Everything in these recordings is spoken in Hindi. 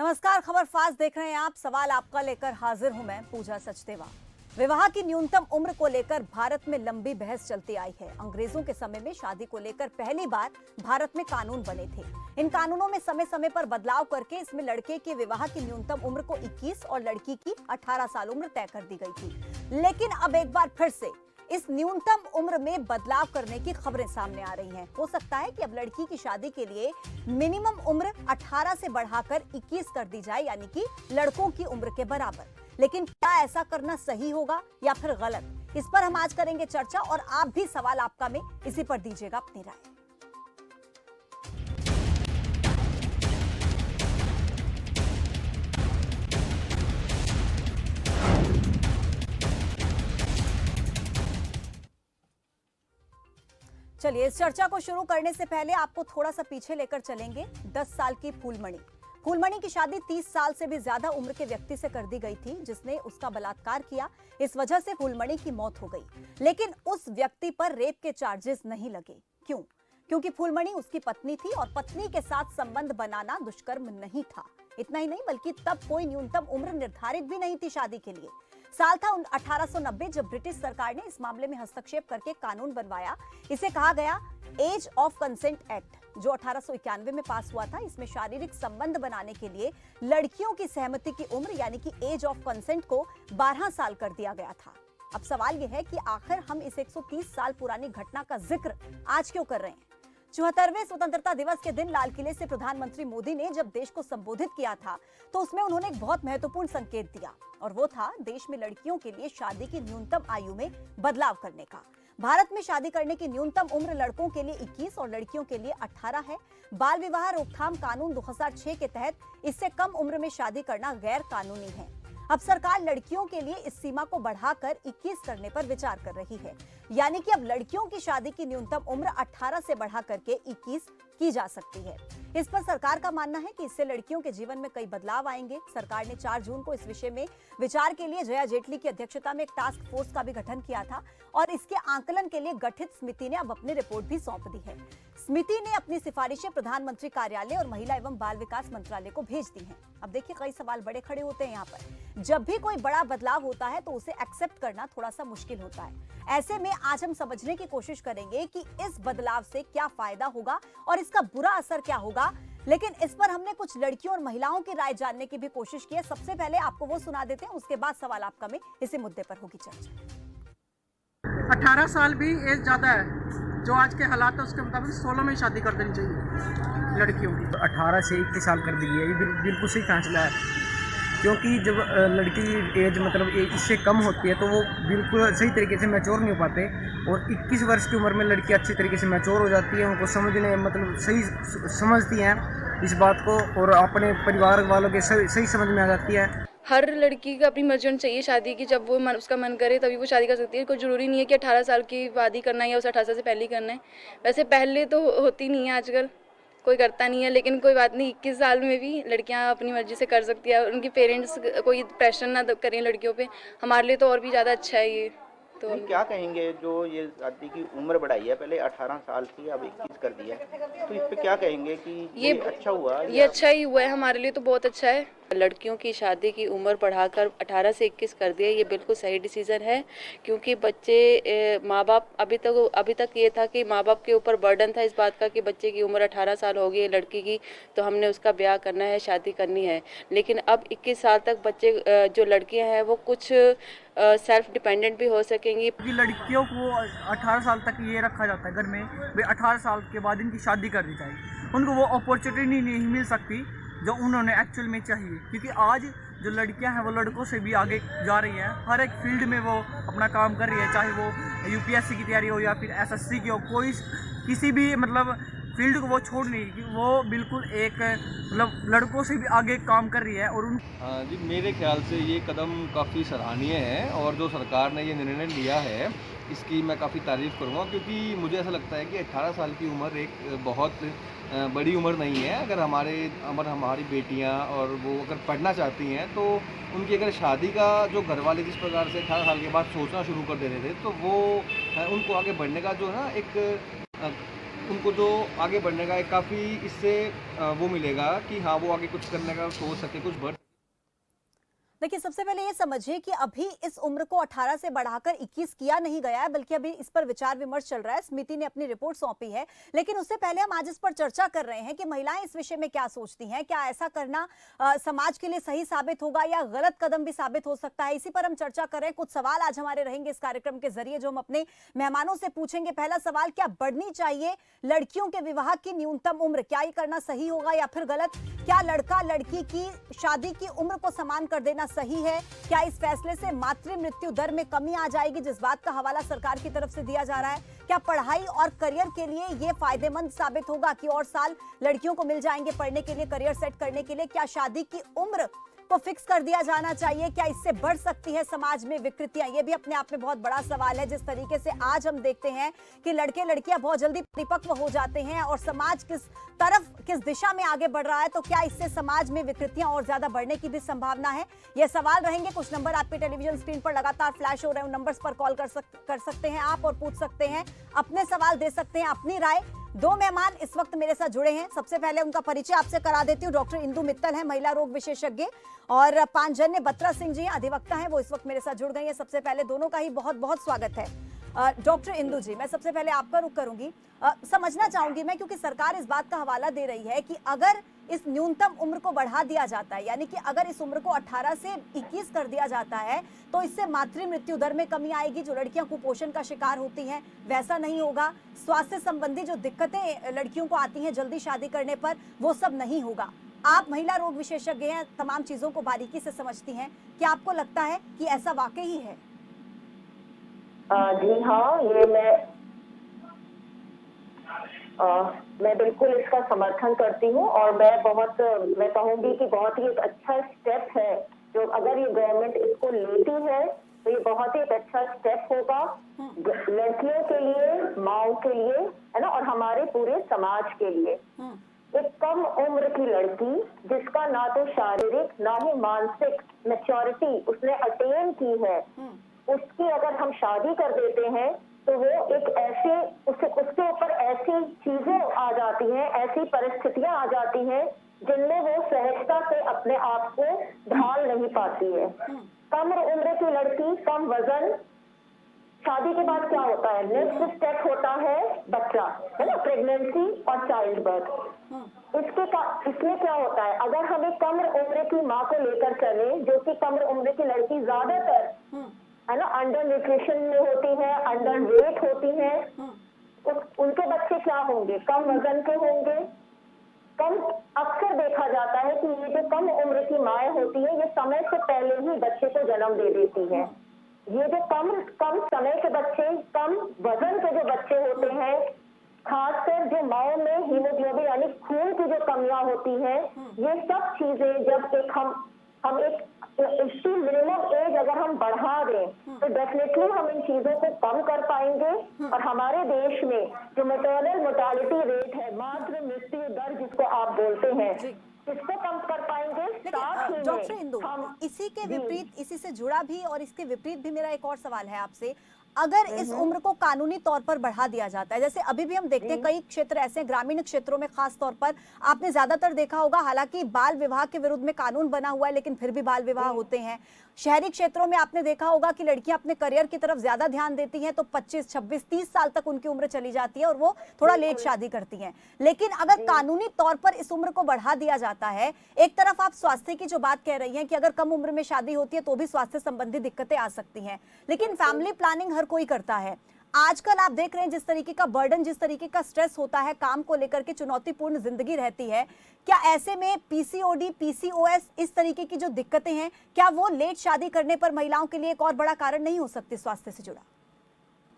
नमस्कार, खबर फास्ट देख रहे हैं आप। सवाल आपका लेकर हाजिर हूं मैं पूजा सचदेवा। विवाह की न्यूनतम उम्र को लेकर भारत में लंबी बहस चलती आई है। अंग्रेजों के समय में शादी को लेकर पहली बार भारत में कानून बने थे। इन कानूनों में समय समय पर बदलाव करके इसमें लड़के के विवाह की न्यूनतम उम्र को 21 और लड़की की 18 साल उम्र तय कर दी गई थी। लेकिन अब एक बार फिर से इस न्यूनतम उम्र में बदलाव करने की खबरें सामने आ रही हैं। हो सकता है कि अब लड़की की शादी के लिए मिनिमम उम्र 18 से बढ़ाकर 21 कर दी जाए, यानी कि लड़कों की उम्र के बराबर। लेकिन क्या ऐसा करना सही होगा या फिर गलत, इस पर हम आज करेंगे चर्चा और आप भी सवाल आपका में इसी पर दीजिएगा अपनी राय। चलिए, इस चर्चा को शुरू करने से पहले आपको थोड़ा सा पीछे लेकर चलेंगे। 10 साल की फूलमणि की शादी 30 साल से भी ज्यादा उम्र के व्यक्ति से कर दी गई थी, जिसने उसका बलात्कार किया। इस वजह से फूलमणि की मौत हो गई, लेकिन उस व्यक्ति पर रेप के चार्जेस नहीं लगे। क्यों? क्योंकि फूलमणि उसकी पत्नी थी और पत्नी के साथ संबंध बनाना दुष्कर्म नहीं था। इतना ही नहीं, बल्कि तब कोई न्यूनतम उम्र निर्धारित भी नहीं थी शादी के लिए। साल था 1890 जब ब्रिटिश सरकार ने इस मामले में हस्तक्षेप करके कानून बनवाया। इसे कहा गया एज ऑफ कंसेंट एक्ट, जो 1891 में पास हुआ था। इसमें शारीरिक संबंध बनाने के लिए लड़कियों की सहमति की उम्र यानी कि एज ऑफ कंसेंट को 12 साल कर दिया गया था। अब सवाल यह है कि आखिर हम इस 130 साल पुरानी घटना का जिक्र आज क्यों कर रहे हैं? 74वें स्वतंत्रता दिवस के दिन लाल किले से प्रधानमंत्री मोदी ने जब देश को संबोधित किया था, तो उसमें उन्होंने एक बहुत महत्वपूर्ण संकेत दिया, और वो था देश में लड़कियों के लिए शादी की न्यूनतम आयु में बदलाव करने का। भारत में शादी करने की न्यूनतम उम्र लड़कों के लिए 21 और लड़कियों के लिए 18 है। बाल विवाह रोकथाम कानून 2006 के तहत इससे कम उम्र में शादी करना गैर कानूनी है। अब सरकार लड़कियों के लिए इस सीमा को बढ़ाकर 21 करने पर विचार कर रही है, यानी कि अब लड़कियों की शादी की न्यूनतम उम्र 18 से बढ़ा करके 21 की जा सकती है। इस पर सरकार का मानना है कि इससे लड़कियों के जीवन में कई बदलाव आएंगे। सरकार ने 4 जून को इस विषय में विचार के लिए जया जेटली की अध्यक्षता में एक टास्क फोर्स का भी गठन किया था, और इसके आकलन के लिए गठित समिति ने अब अपनी रिपोर्ट भी सौंप दी है। समिति ने अपनी सिफारिशें प्रधानमंत्री कार्यालय और महिला एवं बाल विकास मंत्रालय को भेज दी हैं। अब देखिए, कई सवाल बड़े खड़े होते हैं यहाँ पर। जब भी कोई बड़ा बदलाव होता है तो उसे एक्सेप्ट करना थोड़ा सा मुश्किल होता है। ऐसे में आज हम समझने की कोशिश करेंगे कि इस बदलाव से क्या फायदा होगा और इसका बुरा असर क्या होगा। लेकिन इस पर हमने कुछ लड़कियों और महिलाओं की राय जानने की भी कोशिश की है। सबसे पहले आपको वो सुना देते हैं, उसके बाद सवाल आपका में इसी मुद्दे पर होगी चर्चा। 18 साल भी एज ज़्यादा है। जो आज के हालात है उसके मुताबिक 16 में शादी कर देनी चाहिए लड़कियों की। 18 से 21 साल कर दी है, ये बिल्कुल सही फैसला है। क्योंकि जब लड़की की एज मतलब इससे कम होती है तो वो बिल्कुल सही तरीके से मैच्योर नहीं हो पाते, और 21 वर्ष की उम्र में लड़की अच्छी तरीके से मैच्योर हो जाती है। उनको समझने मतलब सही समझती हैं इस बात को, और अपने परिवार वालों के सही समझ में आ जाती है। हर लड़की को अपनी मर्जी होनी चाहिए शादी की। जब वो उसका मन करे तभी वो शादी कर सकती है। कोई ज़रूरी नहीं है कि 18 साल की बाद ही करना है या उसे 18 साल से पहले ही करना है। वैसे पहले तो होती नहीं है, आजकल कोई करता नहीं है, लेकिन कोई बात नहीं, 21 साल में भी लड़कियां अपनी मर्जी से कर सकती है। उनके पेरेंट्स कोई प्रेशर ना करें लड़कियों पे, हमारे लिए तो और भी ज़्यादा अच्छा है ये। तो क्या कहेंगे जो ये शादी की उम्र बढ़ाई है, पहले 18 साल थी अब 21 कर दी है, तो इस पे क्या कहेंगे कि ये अच्छा हुआ? ये अच्छा ही हुआ है, हमारे लिए तो बहुत अच्छा है। लड़कियों की शादी की उम्र बढ़ाकर 18 से 21 कर दिया, ये बिल्कुल सही डिसीज़न है। क्योंकि बच्चे माँ बाप अभी तक ये था कि माँ बाप के ऊपर बर्डन था इस बात का कि बच्चे की उम्र 18 साल हो गई है लड़की की, तो हमने उसका ब्याह करना है, शादी करनी है। लेकिन अब 21 साल तक बच्चे जो लड़कियां हैं वो कुछ सेल्फ डिपेंडेंट भी हो सकेंगी। लड़कियों को 18 साल तक ये रखा जाता है घर में, भाई 18 साल के बाद इनकी शादी कर दी जाएगी। उनको वो अपॉर्चुनिटी नहीं मिल सकती जो उन्होंने एक्चुअल में चाहिए, क्योंकि आज जो लड़कियां हैं वो लड़कों से भी आगे जा रही हैं। हर एक फील्ड में वो अपना काम कर रही है, चाहे वो यूपीएससी की तैयारी हो या फिर एसएससी की हो, कोई किसी भी मतलब फील्ड को वो छोड़ नहीं कि वो बिल्कुल एक मतलब लड़कों से भी आगे काम कर रही है। और हाँ जी, मेरे ख्याल से ये कदम काफ़ी सराहनीय है, और जो सरकार ने ये निर्णय लिया है इसकी मैं काफ़ी तारीफ़ करूँगा, क्योंकि मुझे ऐसा लगता है कि 18 साल की उम्र एक बहुत बड़ी उम्र नहीं है। अगर हमारी बेटियां और वो अगर पढ़ना चाहती हैं तो उनकी अगर शादी का जो घर वाले जिस प्रकार से 18 साल के बाद सोचना शुरू कर देते थे, तो वो उनको आगे बढ़ने का जो है ना एक उनको जो आगे बढ़ने का एक काफ़ी इससे वो मिलेगा कि हाँ वो आगे कुछ करने का सोच सके, कुछ बढ़। देखिए, सबसे पहले ये समझिए कि अभी इस उम्र को 18 से बढ़ाकर 21 किया नहीं गया है, बल्कि अभी इस पर विचार विमर्श चल रहा है। समिति ने अपनी रिपोर्ट सौंपी है, लेकिन उससे पहले हम आज इस पर चर्चा कर रहे हैं कि महिलाएं इस विषय में क्या सोचती हैं। क्या ऐसा करना समाज के लिए सही साबित होगा या गलत कदम भी साबित हो सकता है? इसी पर हम चर्चा कर रहे हैं। कुछ सवाल आज हमारे रहेंगे इस कार्यक्रम के जरिए जो हम अपने मेहमानों से पूछेंगे। पहला सवाल, क्या बढ़नी चाहिए लड़कियों के विवाह की न्यूनतम उम्र? क्या ये करना सही होगा या फिर गलत? क्या लड़का लड़की की शादी की उम्र को समान कर देना सही है? क्या इस फैसले से मातृ मृत्यु दर में कमी आ जाएगी, जिस बात का हवाला सरकार की तरफ से दिया जा रहा है? क्या पढ़ाई और करियर के लिए यह फायदेमंद साबित होगा कि और साल लड़कियों को मिल जाएंगे पढ़ने के लिए, करियर सेट करने के लिए? क्या शादी की उम्र को फिक्स कर दिया जाना चाहिए? क्या इससे बढ़ सकती है समाज में विकृतियां? ये भी अपने आप में बहुत बड़ा सवाल है। जिस तरीके से आज हम देखते हैं कि लड़के लड़कियां बहुत जल्दी परिपक्व हो जाते हैं और समाज किस दिशा में आगे बढ़ रहा है, तो क्या इससे समाज में विकृतियां और ज्यादा बढ़ने की भी संभावना है? ये सवाल रहेंगे। कुछ नंबर आपके टेलीविजन स्क्रीन पर लगातार फ्लैश हो रहे हैं, उन नंबर्स पर कॉल कर सकते हैं आप और पूछ सकते हैं, अपने सवाल दे सकते हैं, अपनी राय। दो मेहमान इस वक्त मेरे साथ जुड़े हैं। सबसे पहले उनका परिचय आपसे करा देती हूँ। डॉक्टर इंदु मित्तल है, महिला रोग विशेषज्ञ, और पांचजन्य बत्रा सिंह जी अधिवक्ता हैं, वो इस वक्त मेरे साथ जुड़ गई हैं। सबसे पहले दोनों का ही बहुत बहुत स्वागत है। डॉक्टर इंदु जी, मैं सबसे पहले आपका रुख करूंगी। समझना चाहूंगी मैं, क्योंकि सरकार इस बात का हवाला दे रही है कि अगर इस न्यूनतम उम्र को बढ़ा दिया जाता है, यानी कि अगर इस उम्र को 18 से 21 कर दिया जाता है, तो इससे मातृ मृत्यु दर में कमी आएगी। जो लड़कियां कुपोषण का शिकार होती हैं वैसा नहीं होगा। स्वास्थ्य संबंधी जो दिक्कतें लड़कियों को आती हैं जल्दी शादी करने पर, वो सब नहीं होगा। आप महिला रोग विशेषज्ञ हैं, तमाम चीजों को बारीकी से समझती हैं। क्या आपको लगता है कि ऐसा वाकई ही है? जी हाँ, ये मैं बिल्कुल इसका समर्थन करती हूँ और मैं कहूँगी कि बहुत ही एक अच्छा स्टेप है जो अगर ये गवर्नमेंट इसको लेती है तो ये बहुत ही एक अच्छा स्टेप होगा लड़कियों के लिए, माओ के लिए, है ना, और हमारे पूरे समाज के लिए। एक कम उम्र की लड़की जिसका ना तो शारीरिक ना ही मानसिक मैच्योरिटी उसने अटेन की है, उसकी अगर हम शादी कर देते हैं तो वो एक ऐसे उसके ऊपर ऐसी चीजें आ जाती हैं, ऐसी परिस्थितियां आ जाती हैं जिनमें वो सहजता से अपने आप को ढाल नहीं पाती है। कम उम्र की लड़की, कम वजन, शादी के बाद क्या होता है? नेक्स्ट स्टेप होता है बच्चा, है ना, प्रेगनेंसी और चाइल्ड बर्थ। इसमें क्या होता है? अगर हम एक कम उम्र की माँ को लेकर चले, जो कि कम उम्र की लड़की ज्यादातर है ना अंडर न्यूट्रिशन में होती है, अंडर वेट होती है, उनके बच्चे क्या होंगे? कम वजन के होंगे। अक्सर देखा जाता है कि ये जो कम उम्र की माएँ होती है ये समय से पहले ही बच्चे को जन्म दे देती है। ये जो कम समय के बच्चे, कम वजन के जो बच्चे होते हैं, खासकर जो माओ में हीमोग्लोबिन यानी खून की जो कमियां होती हैं, ये सब चीजें जब हम एक इसकी मिनिमम एज अगर हम बढ़ा दें तो डेफिनेटली हम इन चीजों को कम कर पाएंगे और हमारे देश में जो मैटरनल मोर्टालिटी रेट है, मातृ मृत्यु दर जिसको आप बोलते हैं, इसको कम कर पाएंगे। डॉक्टर इंदु, इसी के विपरीत, इसी से जुड़ा भी और इसके विपरीत भी मेरा एक और सवाल है आपसे। अगर इस उम्र को कानूनी तौर पर बढ़ा दिया जाता है, जैसे अभी भी हम देखते हैं कई क्षेत्र ऐसे हैं, ग्रामीण क्षेत्रों में खास तौर पर आपने ज्यादातर देखा होगा, हालांकि बाल विवाह के विरुद्ध में कानून बना हुआ है लेकिन फिर भी बाल विवाह होते हैं। शहरी क्षेत्रों में आपने देखा होगा कि लड़कियां अपने करियर की तरफ ज्यादा ध्यान देती हैं, तो 25, 26, 30 साल तक उनकी उम्र चली जाती है और वो थोड़ा लेट शादी करती हैं। लेकिन अगर कानूनी तौर पर इस उम्र को बढ़ा दिया जाता है, एक तरफ आप स्वास्थ्य की जो बात कह रही हैं कि अगर कम उम्र में शादी होती है तो भी स्वास्थ्य संबंधी दिक्कतें आ सकती हैं, लेकिन फैमिली प्लानिंग हर कोई करता है। आजकल आप देख रहे हैं जिस तरीके का बर्डन, जिस तरीके का स्ट्रेस होता है, काम को लेकर के चुनौतीपूर्ण जिंदगी रहती है, क्या ऐसे में पीसीओडी, पीसीओएस, इस तरीके की जो दिक्कतें हैं, क्या वो लेट शादी करने पर महिलाओं के लिए एक और बड़ा कारण नहीं हो सकती स्वास्थ्य से जुड़ा?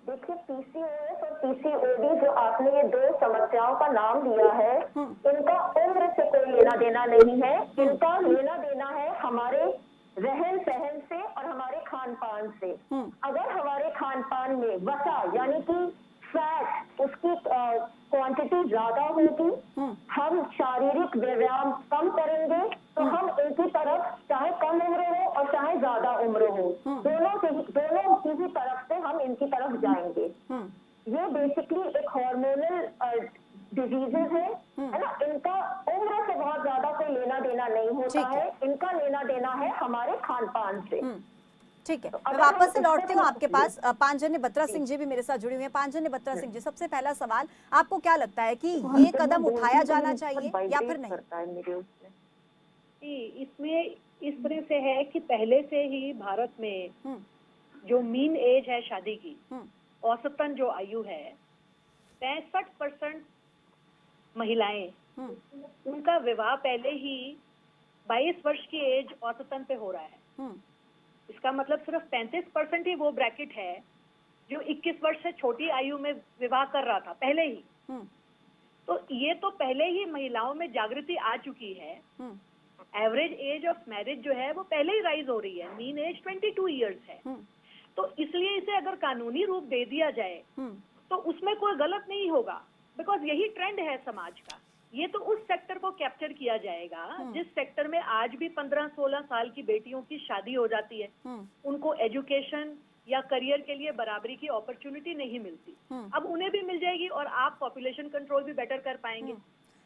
देखिए, पीसीओएस और पीसीओडी जो आपने ये दो समस्याओं का नाम दिया है, इनका उम्र से कोई लेना देना नहीं है। इनका लेना देना है हमारे रहन सहन से और हमारे खान पान से। अगर हमारे खान पान में वसा यानी कि फैट, उसकी क्वांटिटी ज्यादा होगी, हम शारीरिक व्यायाम कम करेंगे, तो हम इनकी तरफ, चाहे कम उम्र हो और चाहे ज्यादा उम्र हो, दोनों की ही तरफ से हम इनकी तरफ जाएंगे। ये बेसिकली एक हार्मोनल डिजीजेज है ना, इनका उम्र से बहुत ज्यादा कोई लेना देना नहीं होता ठीक है। है, इनका लेना देना है हमारे खान पान से। ठीक है, तो मैं अगर वापस हम से इससे लौटती हूँ आपके भी- पास। पांचजन्य बत्रा सिंह जी भी मेरे साथ जुड़ी हुई हैं। पांचजन्य बत्रा सिंह जी, सबसे पहला सवाल, आपको क्या लगता है कि ये कदम उठाया जाना चाहिए या फिर नहीं? करता है मेरे उसमें। इसमें इस तरह से है कि पहले से ही भारत में हम्म, जो मीन एज है शादी की, हम्म, औसतन जो आयु है 65% महिलाएं, हम्म, उनका विवाह पहले ही 22 वर्ष की एज औसतन पे हो रहा है। हम्म, इसका मतलब सिर्फ 35% ही वो ब्रैकेट है जो 21 वर्ष से छोटी आयु में विवाह कर रहा था पहले ही। हम्म, तो ये तो पहले ही महिलाओं में जागृति आ चुकी है। हम्म, एवरेज एज ऑफ मैरिज जो है वो पहले ही राइज हो रही है, मीन एज 22 इयर्स है। हम्म, तो इसलिए इसे अगर कानूनी रूप दे दिया जाए हम्म, तो उसमें कोई गलत नहीं होगा, बिकॉज यही ट्रेंड है समाज का। ये तो उस सेक्टर को कैप्चर किया जाएगा जिस सेक्टर में आज भी 15-16 साल की बेटियों की शादी हो जाती है, उनको एजुकेशन या करियर के लिए बराबरी की अपॉर्चुनिटी नहीं मिलती। अब उन्हें भी मिल जाएगी और आप पॉपुलेशन कंट्रोल भी बेटर कर पाएंगे।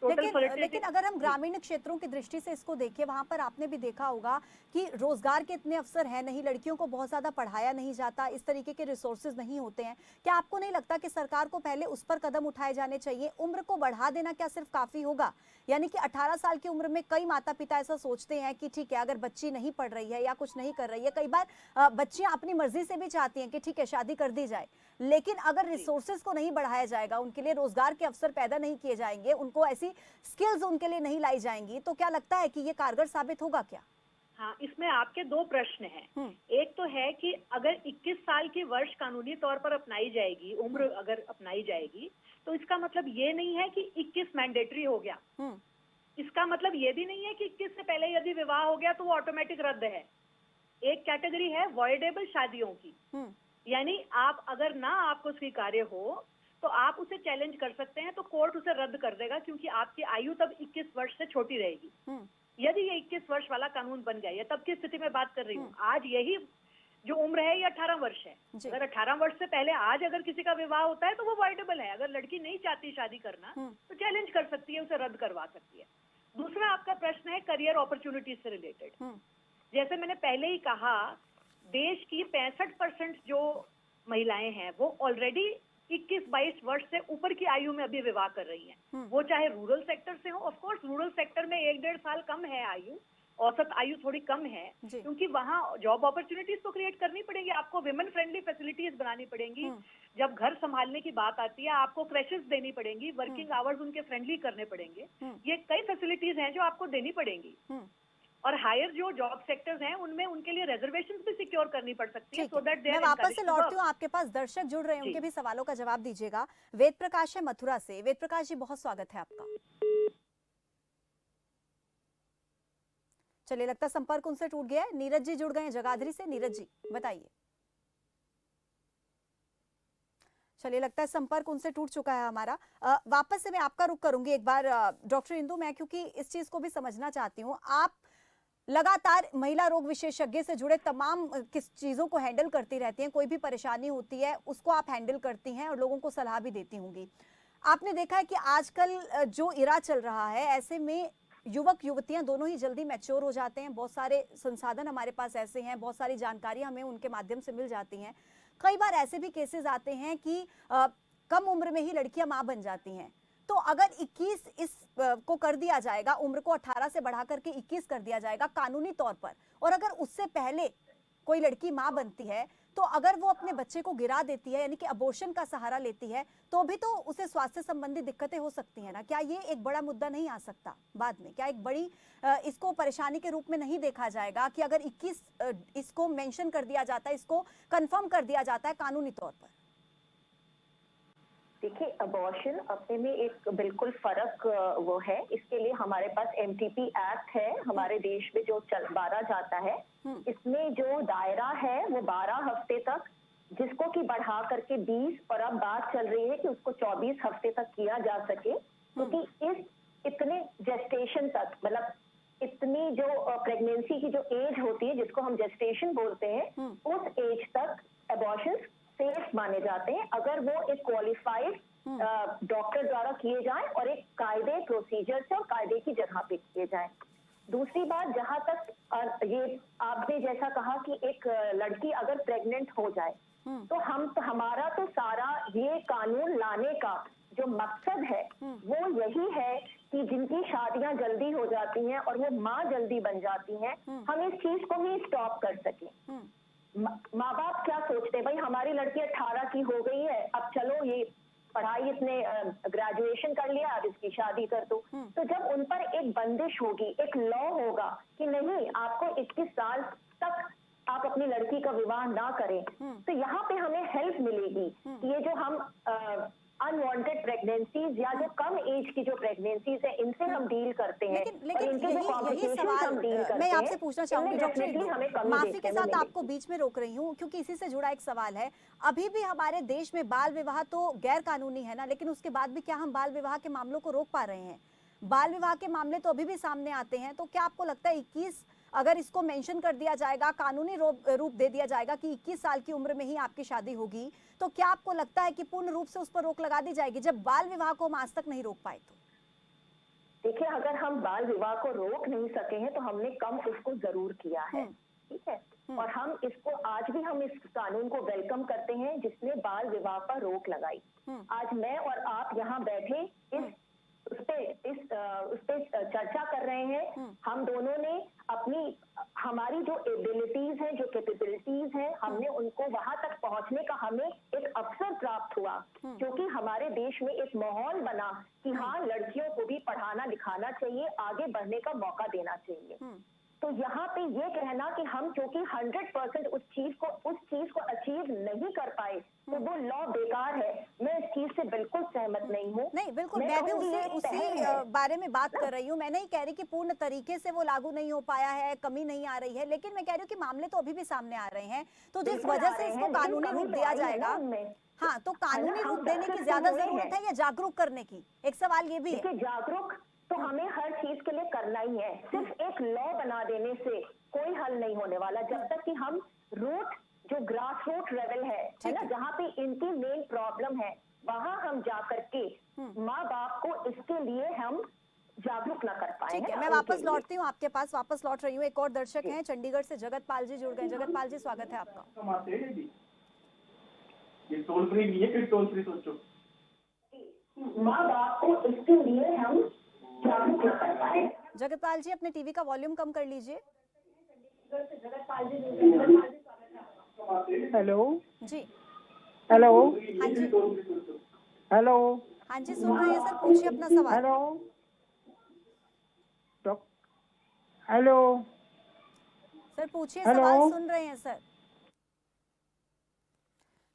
लेकिन अगर हम ग्रामीण क्षेत्रों की दृष्टि से इसको देखें, वहां पर आपने भी देखा होगा कि रोजगार के इतने अवसर हैं नहीं, लड़कियों को बहुत ज्यादा पढ़ाया नहीं जाता, इस तरीके के रिसोर्सेज नहीं होते हैं। क्या आपको नहीं लगता कि सरकार को पहले उस पर कदम उठाए जाने चाहिए? उम्र को बढ़ा देना क्या सिर्फ काफी होगा? यानी कि 18 साल की उम्र में कई माता पिता ऐसा सोचते हैं कि ठीक है, अगर बच्ची नहीं पढ़ रही है या कुछ नहीं कर रही है, कई बार बच्चियां अपनी मर्जी से भी चाहती हैं कि ठीक है शादी कर दी जाए, लेकिन अगर रिसोर्सेज को नहीं बढ़ाया जाएगा, उनके लिए रोजगार के अवसर पैदा नहीं किए जाएंगे, उनको ऐसी स्किल्स उनके लिए नहीं लाई जाएंगी, तो क्या लगता है कि ये कारगर साबित होगा क्या? हाँ, इसमें आपके दो प्रश्न हैं। एक तो है कि अगर 21 साल की वर्ष कानूनी तौर पर अपनाई जाएगी, उम्र अगर अपनाई जाएगी, तो इसका मतलब ये नहीं है कि 21 मैंडेटरी हो गया। इसका मतलब ये भी नहीं है कि 21 से पहले यदि विवाह हो गया तो वो ऑटोमेटिक रद्द है। एक कैटेगरी है वॉइडेबल शादियों की, यानी आप अगर ना आपको स्वीकार्य हो तो आप उसे चैलेंज कर सकते हैं, तो कोर्ट उसे रद्द कर देगा क्योंकि आपकी आयु तब 21 वर्ष से छोटी रहेगी। यदि ये 21 वर्ष वाला कानून बन गया, ये तब की स्थिति में बात कर रही हूँ, आज यही जो उम्र है ये 18 वर्ष है। अगर 18 वर्ष से पहले आज अगर किसी का विवाह होता है तो वो वॉइडेबल है। अगर लड़की नहीं चाहती शादी करना तो चैलेंज कर सकती है, उसे रद्द करवा सकती है। दूसरा आपका प्रश्न है करियर अपॉर्चुनिटीज से रिलेटेड। जैसे मैंने पहले ही कहा, देश की 65% जो महिलाएं हैं वो ऑलरेडी 21-22 वर्ष से ऊपर की आयु में अभी विवाह कर रही हैं। वो चाहे रूरल सेक्टर से हो, ऑफ कोर्स रूरल सेक्टर में 1-1.5 साल कम है आयु, औसत आयु थोड़ी कम है, क्योंकि वहाँ जॉब अपॉर्चुनिटीज तो क्रिएट करनी पड़ेंगी, आपको विमेन फ्रेंडली फैसिलिटीज बनानी पड़ेंगी। जब घर संभालने की बात आती है आपको क्रैशेस देनी पड़ेंगी, वर्किंग आवर्स उनके फ्रेंडली करने पड़ेंगे। ये कई फैसिलिटीज हैं जो आपको देनी पड़ेंगी। और हायर जो जॉब सेक्टर्स हैं उनमें उनके लिए रिजर्वेशंस भी सिक्योर करनी पड़ सकती है, सो दैट मैं वापस से लौटती हूँ आपके पास, दर्शक जुड़ रहे हैं, उनके भी सवालों का जवाब दीजिएगा। वेद प्रकाश है मथुरा से। वेद प्रकाश जी, बहुत स्वागत है आपका। चलिए, लगता है संपर्क उनसे टूट गया है। नीरज जी जुड़ गए हैं जगाधरी से। नीरज जी बताइए। चलिए, लगता है संपर्क उनसे टूट चुका है हमारा। वापस से मैं आपका रुख करूंगी एक बार डॉक्टर इंदु, मैं क्योंकि इस चीज को भी समझना चाहती हूँ। आप लगातार महिला रोग विशेषज्ञ से जुड़े तमाम किस चीजों को हैंडल करती रहती हैं, कोई भी परेशानी होती है उसको आप हैंडल करती हैं और लोगों को सलाह भी देती होंगी। आपने देखा है कि आजकल जो इरा चल रहा है, ऐसे में युवक युवतियां दोनों ही जल्दी मैच्योर हो जाते हैं। बहुत सारे संसाधन हमारे पास ऐसे हैं, बहुत सारी जानकारी हमें उनके माध्यम से मिल जाती हैं। कई बार ऐसे भी केसेस आते हैं कि कम उम्र में ही लड़कियां मां बन जाती हैं। तो अगर 21 इस को कर दिया जाएगा, उम्र को 18 से बढ़ा करके 21 कर दिया जाएगा कानूनी तौर पर, और अगर उससे पहले कोई लड़की मां बनती है तो अगर वो अपने बच्चे को गिरा देती है, यानी कि अबॉर्शन का सहारा लेती है, तो भी तो उसे स्वास्थ्य संबंधी दिक्कतें हो सकती हैं ना। क्या ये एक बड़ा मुद्दा नहीं आ सकता बाद में? क्या एक बड़ी इसको परेशानी के रूप में नहीं देखा जाएगा कि अगर 21 इसको मेंशन कर दिया जाता है, इसको कंफर्म कर दिया जाता है कानूनी तौर पर? देखिए, अबॉर्शन अपने में एक बिल्कुल फर्क वो है। इसके लिए हमारे पास MTP एक्ट है हमारे देश में जो बारा जाता है। इसमें जो दायरा है वो 12 हफ्ते तक, जिसको कि बढ़ा करके 20 और अब बात चल रही है कि उसको 24 हफ्ते तक किया जा सके, क्योंकि इस इतने जेस्टेशन तक, मतलब इतनी जो प्रेगनेंसी की जो एज होती है जिसको हम जेस्टेशन बोलते हैं, उस एज तक अबॉर्शन सेफ माने जाते हैं अगर वो एक क्वालिफाइड डॉक्टर द्वारा किए जाएं और एक कायदे प्रोसीजर से और कायदे की जगह पे किए जाएं। दूसरी बात, जहां तक ये आपने जैसा कहा कि एक लड़की अगर प्रेग्नेंट हो जाए तो हमारा तो सारा ये कानून लाने का जो मकसद है वो यही है कि जिनकी शादियां जल्दी हो जाती हैं और वो माँ जल्दी बन जाती हैं, हम इस चीज को ही स्टॉप कर सकें। माँ बाप क्या सोचते हैं, भाई हमारी लड़की 18 की हो गई है, अब चलो ये पढ़ाई इसने ग्रेजुएशन कर लिया, अब इसकी शादी कर दो। तो जब उन पर एक बंदिश होगी, एक लॉ होगा कि नहीं आपको 21 साल तक आप अपनी लड़की का विवाह ना करें, तो यहाँ पे हमें हेल्प मिलेगी कि ये जो हम अनवांटेड प्रेगनेंसीज या जो कम एज की जो प्रेगनेंसीज है इनसे हम डील करते हैं। लेकिन यही सवाल मैं आपसे पूछना चाहूंगी डॉक्टर इंदु, माफी के साथ आपको बीच में रोक रही हूँ क्योंकि इसी से जुड़ा एक सवाल है। अभी भी हमारे देश में बाल विवाह तो गैर कानूनी है ना, लेकिन उसके बाद भी क्या हम बाल विवाह के मामलों को रोक पा रहे हैं? बाल विवाह के मामले तो अभी भी सामने आते हैं। तो क्या आपको लगता है 21 अगर इसको मेंशन कर दिया जाएगा, कानूनी रूप दे दिया जाएगा कि 21 साल की उम्र में ही आपकी शादी होगी, तो क्या आपको लगता है कि पूर्ण रूप से उस पर रोक लगा दी जाएगी जब बाल विवाह को हम आज तक नहीं रोक पाए? तो देखिए, अगर हम बाल विवाह को रोक नहीं सके हैं तो हमने कम उसको जरूर किया है, ठीक है। और हम इसको आज भी हम इस कानून को वेलकम करते हैं जिसने बाल विवाह पर रोक लगाई। आज मैं और आप यहाँ बैठे उस पे चर्चा कर रहे हैं। हम दोनों ने हमारी जो एबिलिटीज हैं, जो कैपेबिलिटीज हैं, हमने उनको वहां तक पहुंचने का हमें एक अवसर प्राप्त हुआ, क्योंकि हमारे देश में एक माहौल बना कि हाँ, लड़कियों को भी पढ़ाना लिखाना चाहिए, आगे बढ़ने का मौका देना चाहिए। तो यहाँ पे ये कहना कि हम क्योंकि 100% उस चीज को अचीव नहीं कर पाए तो वो लॉ बेकार है, मैं इस चीज से बिल्कुल सहमत नहीं हूँ। नहीं, बिल्कुल मैं भी उसी बारे में बात कर रही हूँ। मैं नहीं कह रही कि पूर्ण तरीके से वो लागू नहीं हो पाया है, कमी नहीं आ रही है, लेकिन मैं कह रही हूँ कि मामले तो अभी भी सामने आ रहे हैं। तो जिस वजह से इसको कानूनी रूप दिया जाएगा, हाँ, तो कानूनी रूप देने की ज्यादा जरूरत है या जागरूक करने की? एक सवाल ये भी है। जागरूक तो हमें हर चीज के लिए करना ही है, सिर्फ एक लॉ बना देने से कोई हल नहीं होने वाला जब तक कि हम रूट जो ग्रास रूट लेवल है ना, जहाँ पे इनकी मेन प्रॉब्लम है, वहाँ हम जा करके माँ बाप को इसके लिए हम जागरूक ना कर पाए। ठीक है, मैं वापस लौटती हूँ आपके पास, वापस लौट रही हूँ। एक और दर्शक हैं चंडीगढ़ से, जगतपाल जी जुड़ गए। जगतपाल जी, स्वागत है आपका। ये टोल फ्री नहीं है, फिर टोल फ्री सोचो। माँ बाप को इसके लिए हम जगतपाल जी, अपने टीवी का वॉल्यूम कम कर लीजिए। हेलो जी, हेलो, हाँ जी, हेलो, हाँ जी, सुन रहे हैं सर, पूछिए अपना सवाल। हेलो, हेलो सर, पूछिए सवाल, सुन रहे हैं सर।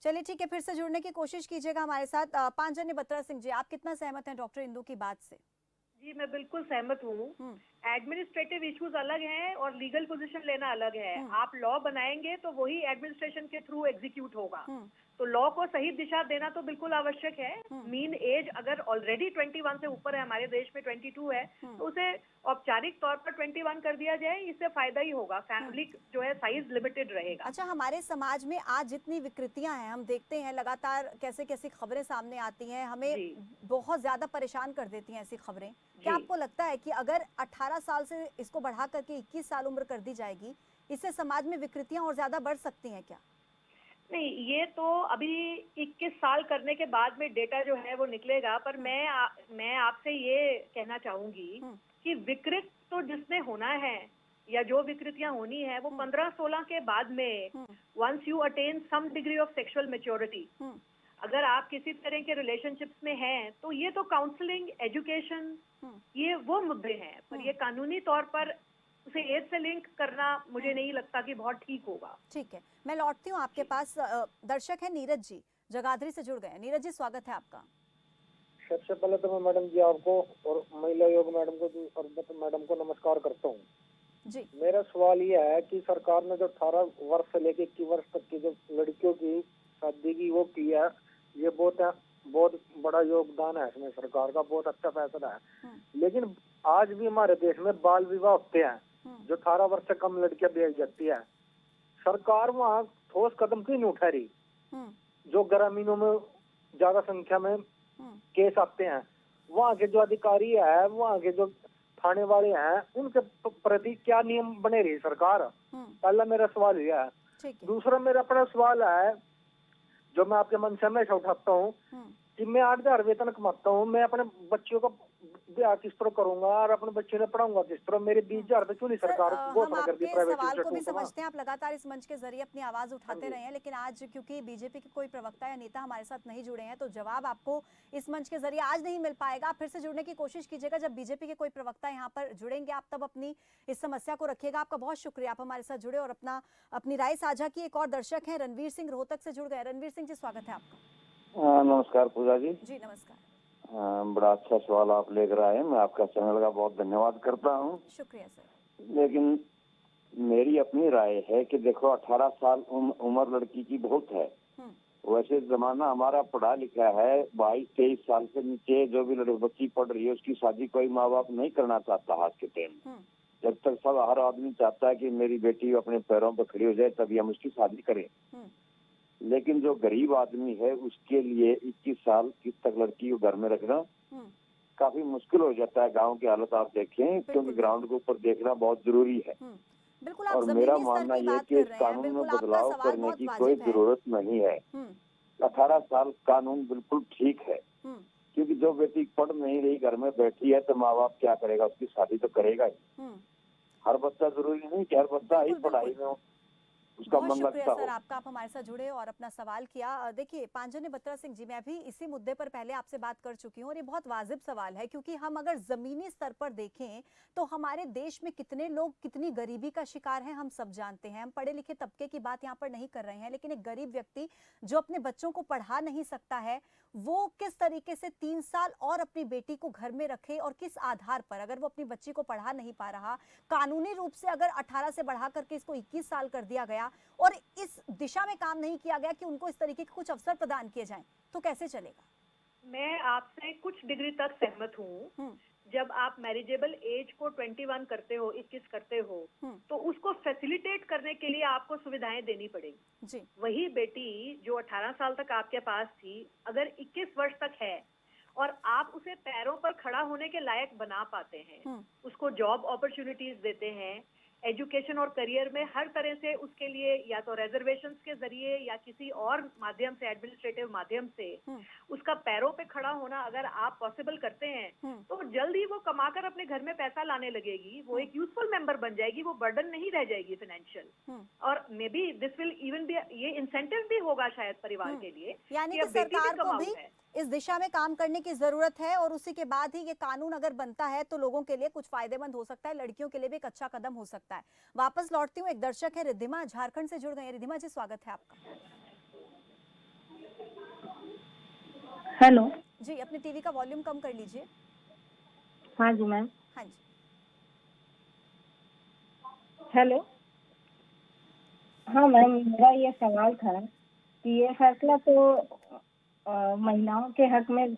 चलिए ठीक है, फिर से जुड़ने की कोशिश कीजिएगा हमारे साथ। पांचजन्य बत्रा सिंह जी, आप कितना सहमत हैं डॉक्टर इंदु की बात से? जी, मैं बिल्कुल सहमत हूँ। एडमिनिस्ट्रेटिव इश्यूज अलग हैं और लीगल पोजीशन लेना अलग है। आप लॉ बनाएंगे तो वही एडमिनिस्ट्रेशन के थ्रू एग्जीक्यूट होगा। तो लॉ को सही दिशा देना तो बिल्कुल आवश्यक है। मीन एज अगर ऑलरेडी 21 से ऊपर है, हमारे देश में 22 है, तो उसे औपचारिक तौर पर 21 कर दिया जाए, इससे फायदा ही होगा। फैमिली जो है साइज लिमिटेड रहेगा। अच्छा, हमारे समाज में आज जितनी विकृतियां हैं, हम देखते हैं लगातार कैसे कैसी खबरें सामने आती हैं, हमें बहुत ज्यादा परेशान कर देती हैं ऐसी खबरें। क्या आपको लगता है कि अगर 18 साल से इसको बढ़ा करके 21 साल उम्र कर दी जाएगी, इससे समाज में विकृतियां और ज्यादा बढ़ सकती हैं क्या? नहीं, ये तो अभी 21 साल करने के बाद में डेटा जो है वो निकलेगा, पर मैं आपसे ये कहना चाहूंगी कि विकृत तो जिसने होना है या जो विकृतियां होनी है वो 15-16 के बाद में, once you attain some degree of sexual maturity, अगर आप किसी तरह के रिलेशनशिप्स में हैं तो ये तो काउंसलिंग, एजुकेशन, ये वो मुद्दे हैं। पर ये कानूनी तौर पर उसे एज से लिंक करना मुझे नहीं लगता कि बहुत ठीक होगा। ठीक है, मैं लौटती हूँ आपके पास। दर्शक है नीरज जी, जगाधरी से जुड़ गए। नीरज जी, स्वागत है आपका। सबसे पहले तो मैं मैडम जी आपको और महिला आयोग मैडम को और मैडम को नमस्कार करता हूँ जी। मेरा सवाल ये है कि सरकार ने जो 18 वर्ष से लेकर 21 वर्ष तक की जो लड़कियों की शादी की वो की है, ये बहुत बड़ा योगदान है इसमें, सरकार का बहुत अच्छा फैसला है। लेकिन आज भी हमारे देश में बाल विवाह होते हैं, जो 18 वर्ष से कम लड़कियां ब्याही जाती है। सरकार वहाँ ठोस कदम क्यों नहीं उठा रही? जो ग्रामीणों में ज्यादा संख्या में केस आते हैं, वहाँ के जो अधिकारी है, वहाँ के जो थाने वाले हैं, उनके प्रति क्या नियम बने रही सरकार? पहला मेरा सवाल यह है। दूसरा मेरा अपना सवाल है, जो मैं आपके मन से हमेशा उठाता हूँ कि मैं 8,000 वेतन कमाता हूँ, मैं अपने बच्चों का ब्याह किस तरह करूंगा और अपने बच्चे ने पढ़ाऊंगा किस तरह? मेरे 20,000 रुपए क्यों नहीं सरकार घोषणा कर दी प्राइवेट सवाल को भी इंस्टीट्यूट? समझते हैं, आप लगातार इस मंच के जरिए अपनी आवाज उठाते रहे हैं, लेकिन आज क्योंकि बीजेपी के कोई प्रवक्ता या नेता हमारे साथ नहीं जुड़े हैं, तो जवाब आपको इस मंच के जरिए आज नहीं मिल पाएगा। आप फिर से जुड़ने की कोशिश कीजिएगा, जब बीजेपी के कोई प्रवक्ता यहाँ पर जुड़ेंगे आप तब अपनी इस समस्या को रखिएगा। आपका बहुत शुक्रिया, आप हमारे साथ जुड़े और अपनी राय साझा की। एक और दर्शक है रणवीर सिंह, रोहतक से जुड़ गए। रणवीर सिंह जी, स्वागत है आपका। नमस्कार पूजा जी। जी नमस्कार। बड़ा अच्छा सवाल आप लेकर आए, मैं आपका चैनल का बहुत धन्यवाद करता हूँ। शुक्रिया सर। लेकिन मेरी अपनी राय है कि देखो 18 साल उम्र लड़की की बहुत है। वैसे जमाना हमारा पढ़ा लिखा है, 22-23 साल से नीचे जो भी लड़की बच्ची पढ़ रही है उसकी शादी कोई माँ बाप नहीं करना चाहता आज के टाइम। जब तक सब हर आदमी चाहता है कि मेरी बेटी अपने पैरों पर खड़ी हो जाए तभी हम उसकी शादी करें। लेकिन जो गरीब आदमी है उसके लिए 21 साल तक लड़की को घर में रखना काफी मुश्किल हो जाता है। गांव की हालत आप देखें, क्योंकि ग्राउंड के ऊपर देखना बहुत जरूरी है। बिल्कुल, और मेरा मानना यह कि इस कानून में बदलाव करने की कोई जरूरत नहीं है। 18 साल कानून बिल्कुल ठीक है, क्योंकि जो बेटी पढ़ नहीं रही घर में बैठी है तो माँ बाप क्या करेगा? उसकी शादी तो करेगा ही। हर बच्चा जरूरी नहीं कि हर बच्चा ही पढ़ाई में उसका मन लगता हो। सर आपका, आप हमारे साथ जुड़े और अपना सवाल किया। देखिए पांजन्य बत्रा सिंह जी, मैं भी इसी मुद्दे पर पहले आपसे बात कर चुकी हूँ और ये बहुत वाजिब सवाल है, क्योंकि हम अगर जमीनी स्तर पर देखें तो हमारे देश में कितने लोग कितनी गरीबी का शिकार हैं हम सब जानते हैं। हम पढ़े लिखे तबके की बात यहाँ पर नहीं कर रहे हैं, लेकिन एक गरीब व्यक्ति जो अपने बच्चों को पढ़ा नहीं सकता है, वो किस तरीके से 3 साल और अपनी बेटी को घर में रखे और किस आधार पर? अगर वो अपनी बच्ची को पढ़ा नहीं पा रहा, कानूनी रूप से अगर 18 से बढ़ा करके इसको 21 साल कर दिया गया और इस दिशा में काम नहीं किया गया कि उनको इस तरीके के कुछ अवसर प्रदान किए जाएं, तो कैसे चलेगा? मैं आपसे कुछ डिग्री तक सहमत हूँ। जब आप मैरिजेबल एज को 21 करते हो, 21 करते हो, तो उसको फैसिलिटेट करने के लिए आपको सुविधाएं देनी पड़ेगी। जी। वही बेटी जो 18 साल तक आपके पास थी, अगर 21 वर्ष तक है और आप उसे पैरों पर खड़ा होने के लायक बना पाते हैं, उसको जॉब अपॉर्चुनिटीज देते हैं, एजुकेशन और करियर में हर तरह से उसके लिए या तो रिजर्वेशंस के जरिए या किसी और माध्यम से, एडमिनिस्ट्रेटिव माध्यम से उसका पैरों पे खड़ा होना अगर आप पॉसिबल करते हैं, तो जल्द ही वो कमाकर अपने घर में पैसा लाने लगेगी, वो एक यूजफुल मेंबर बन जाएगी, वो बर्डन नहीं रह जाएगी फाइनेंशियल। और may be this will even be, ये इंसेंटिव भी होगा शायद परिवार के लिए, यानी कि सरकार को भी इस दिशा में काम करने की जरूरत है और उसी के बाद ही ये कानून अगर बनता है तो लोगों के लिए कुछ फायदेमंद हो सकता है, लड़कियों के लिए भी एक अच्छा कदम हो सकता है। वापस लौटती हूँ, एक दर्शक है रिद्धिमा, झारखंड से जुड़ गए। रिद्धिमा जी, स्वागत है आपका। हेलो जी, अपने टीवी का वॉल्यूम कम कर लीजिए। हाँ जी मैम। हाँ जी। हेलो। हाँ मैम, मेरा ये सवाल था कि ये फैसला तो महिलाओं के हक में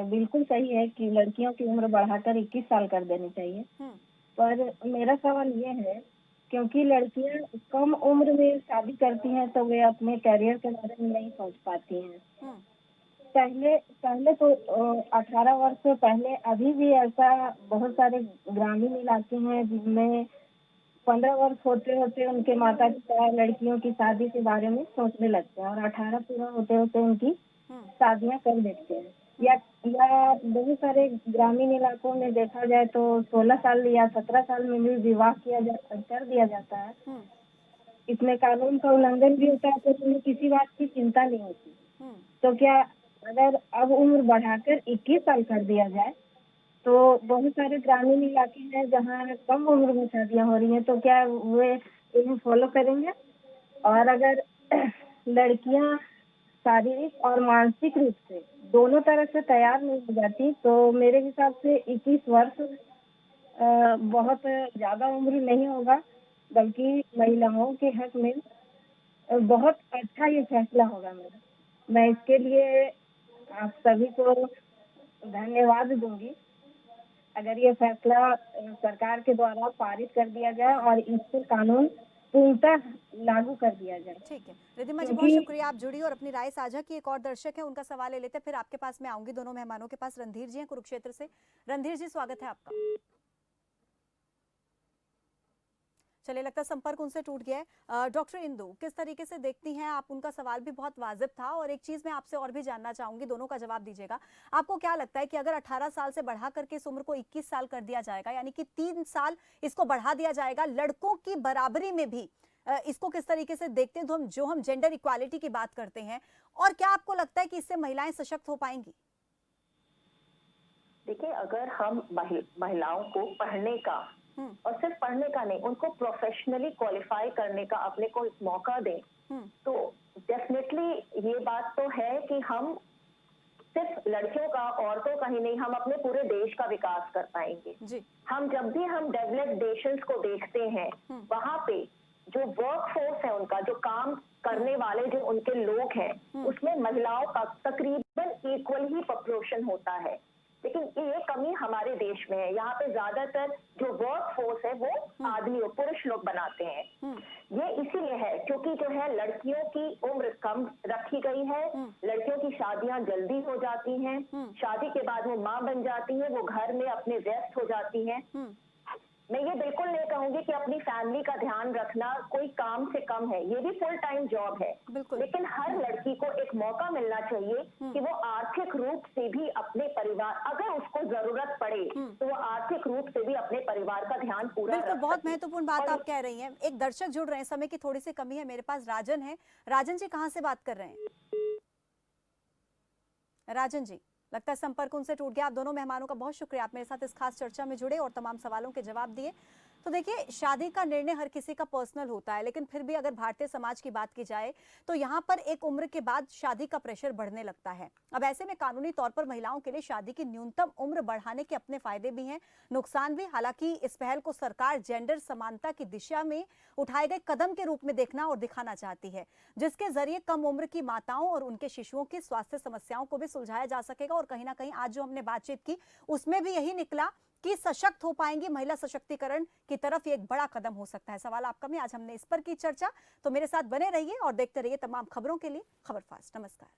बिल्कुल सही है कि लड़कियों की उम्र बढ़ाकर 21 साल कर देनी चाहिए, पर मेरा सवाल ये है क्योंकि लड़कियां कम उम्र में शादी करती हैं तो वे अपने करियर के बारे में नहीं सोच पाती हैं। पहले तो 18 वर्ष से पहले अभी भी ऐसा बहुत सारे ग्रामीण इलाके हैं जिनमें 15 वर्ष होते होते उनके माता पिता लड़कियों की शादी के बारे में सोचने लगते हैं और 18 पूरा होते होते उनकी शादियां कर देते हैं। या बहुत सारे ग्रामीण इलाकों में देखा जाए तो 16 साल या 17 साल में भी विवाह कर दिया जाता है। इसमें कानून का उल्लंघन भी होता है तो उन्हें किसी बात की चिंता नहीं होती। तो क्या अगर अब उम्र बढ़ाकर 21 साल कर दिया जाए तो बहुत सारे ग्रामीण इलाके हैं जहाँ कम उम्र में शादियां हो रही हैं, तो क्या वे इन्हें फॉलो करेंगे? और अगर लड़कियां शारीरिक और मानसिक रूप से दोनों तरह से तैयार नहीं हो जाती तो मेरे हिसाब से 21 वर्ष बहुत ज्यादा उम्र नहीं होगा, बल्कि महिलाओं के हक में बहुत अच्छा ये फैसला होगा। मैं इसके लिए आप सभी को धन्यवाद दूंगी अगर ये फैसला सरकार के द्वारा पारित कर दिया जाए और इस पर कानून उल्टा लागू कर दिया जाए। ठीक है रिद्धिमा जी, बहुत क्योंकि शुक्रिया, आप जुड़ी और अपनी राय साझा की। एक और दर्शक है, उनका सवाल ले लेते हैं, फिर आपके पास मैं आऊंगी। दोनों मेहमानों के पास रणधीर जी हैं कुरुक्षेत्र से। रणधीर जी, स्वागत है आपका। चलिए, लगता है संपर्क उनसे टूट गया है। डॉक्टर इंदु, किस तरीके से देखती हैं आप? उनका सवाल भी बहुत वाजिब था, और एक चीज मैं आपसे और भी जानना चाहूंगी, दोनों का जवाब दीजिएगा। आपको क्या लगता है कि अगर 18 साल से बढ़ा करके इस उम्र को 21 साल कर दिया जाएगा, यानी कि 3 साल इसको बढ़ा दिया जाएगा, लड़कों की बराबरी में भी, इसको किस तरीके से देखते हैं? तो जो हम जेंडर इक्वालिटी की बात करते हैं, और क्या आपको लगता है कि इससे महिलाएं सशक्त हो पाएंगी? देखिए, अगर हम महिलाओं को पढ़ने का और सिर्फ पढ़ने का नहीं, उनको प्रोफेशनली क्वालिफाई करने का अपने को एक मौका दें, तो डेफिनेटली ये बात तो है कि हम सिर्फ लड़कियों का, औरतों का ही नहीं, हम अपने पूरे देश का विकास कर पाएंगे। हम जब भी हम डेवलप्ड नेशंस को देखते हैं, वहाँ पे जो वर्क फोर्स है उनका, जो काम करने वाले जो उनके लोग हैं, उसमें महिलाओं का तकरीबन इक्वल ही प्रपोर्शन होता है। लेकिन ये कमी हमारे देश में है। यहाँ पे ज्यादातर जो वर्क फोर्स है वो आदमी और पुरुष लोग बनाते हैं। ये इसीलिए है क्योंकि जो है लड़कियों की उम्र कम रखी गई है, लड़कियों की शादियां जल्दी हो जाती हैं, शादी के बाद वो माँ बन जाती हैं, वो घर में अपने व्यस्त हो जाती हैं। मैं ये बिल्कुल नहीं कहूंगी कि अपनी फैमिली का ध्यान रखना कोई काम से कम है, ये भी फुल टाइम जॉब है, लेकिन हर लड़की को एक मौका मिलना चाहिए कि वो आर्थिक रूप से भी अपने परिवार, अगर उसको जरूरत पड़े तो वो आर्थिक रूप से भी अपने परिवार का ध्यान पूरा बिल्कुल, बहुत महत्वपूर्ण बात आप कह रही हैं। एक दर्शक जुड़ रहे हैं, समय की थोड़ी सी कमी है, मेरे पास राजन है। राजन जी, कहाँ से बात कर रहे हैं? राजन जी, लगता है संपर्क उनसे टूट गया। आप दोनों मेहमानों का बहुत शुक्रिया, आप मेरे साथ इस खास चर्चा में जुड़े और तमाम सवालों के जवाब दिए। तो देखिए, शादी का निर्णय हर किसी का पर्सनल होता है, लेकिन फिर भी अगर भारतीय समाज की बात की जाए तो यहाँ पर एक उम्र के बाद शादी का प्रेशर बढ़ने लगता है। अब ऐसे में कानूनी तौर पर महिलाओं के लिए शादी की न्यूनतम उम्र बढ़ाने के अपने फायदे भी हैं, नुकसान भी। हालांकि इस पहल को सरकार जेंडर समानता की दिशा में उठाए गए कदम के रूप में देखना और दिखाना चाहती है, जिसके जरिए कम उम्र की माताओं और उनके शिशुओं की स्वास्थ्य समस्याओं को भी सुलझाया जा सकेगा। और कहीं ना कहीं आज जो हमने बातचीत की उसमें भी यही निकला कि सशक्त हो पाएंगी, महिला सशक्तिकरण की तरफ ये एक बड़ा कदम हो सकता है। सवाल आपका में आज हमने इस पर की चर्चा। तो मेरे साथ बने रहिए और देखते रहिए तमाम खबरों के लिए खबर फास्ट। नमस्कार।